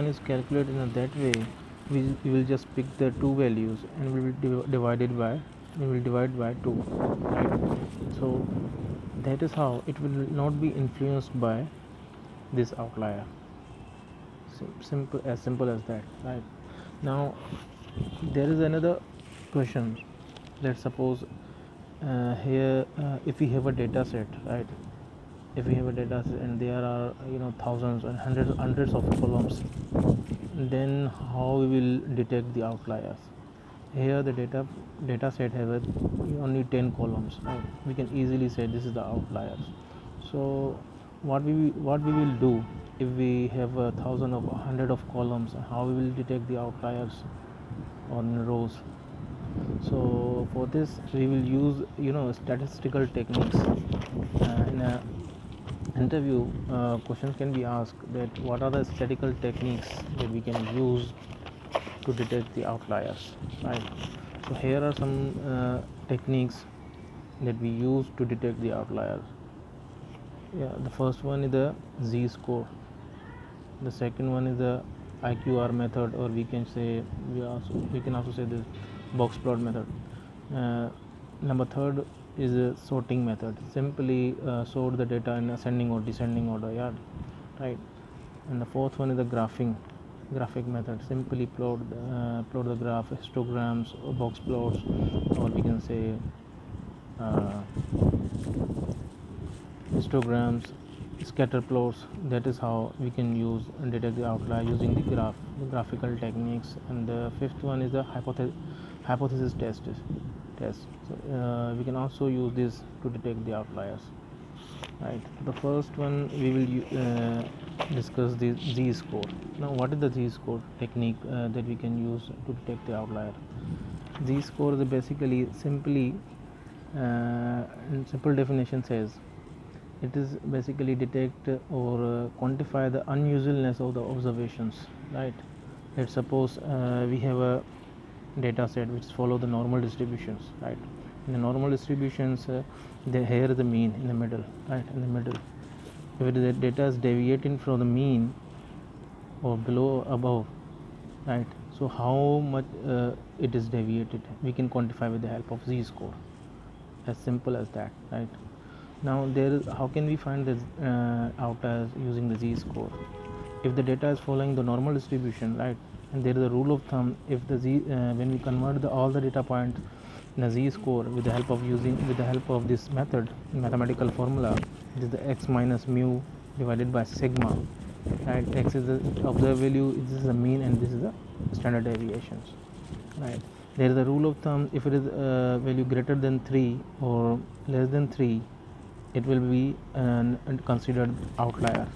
is calculated in that way, we will just pick the two values and we will divide by 2, right? So that is how it will not be influenced by this outlier. Simple as that, right? Now there is another question. Let's suppose here if we have a data set, right? If we have a data set and there are thousands and hundreds of columns, then how we will detect the outliers? Here the data set has only 10 columns, right? We can easily say this is the outliers. So what we will do if we have a thousand of 100 of columns, how we will detect the outliers on rows? So for this we will use statistical techniques. In a interview, questions can be asked that what are the statistical techniques that we can use to detect the outliers, right? So here are some techniques that we use to detect the outliers. The first one is the z-score. The second one is the IQR method, or we can also say the box plot method. Number third is a sorting method. Simply sort the data in ascending or descending order, yeah, right? And the fourth one is the graphic method. Simply plot the graph, histograms or box plots, or we can say histograms, scatter plots. That is how we can use and detect the outlier using the graphical techniques. And the fifth one is the hypothesis test. So we can also use this to detect the outliers, right? The first one we will discuss the z-score. Now what is the z-score technique that we can use to detect the outlier? Z-score is basically simply in simple definition says it is basically detect or quantify the unusualness of the observations, right? Let's suppose we have a data set which follow the normal distributions, right? In the normal distributions, here is the mean in the middle, right? In the middle, if the data is deviating from the mean or below above, right? So how much it is deviated, we can quantify with the help of z-score. As simple as that, right? Now how can we find this outliers using the z-score? If the data is following the normal distribution, right, and there is a rule of thumb, if the when we convert all the data points in a z-score with the help of this method, mathematical formula, it is the x minus mu divided by sigma, right? X is the observed value, this is the mean, and this is the standard deviations, right? There is a rule of thumb, if it is value greater than 3 or less than 3, it will be considered outlier,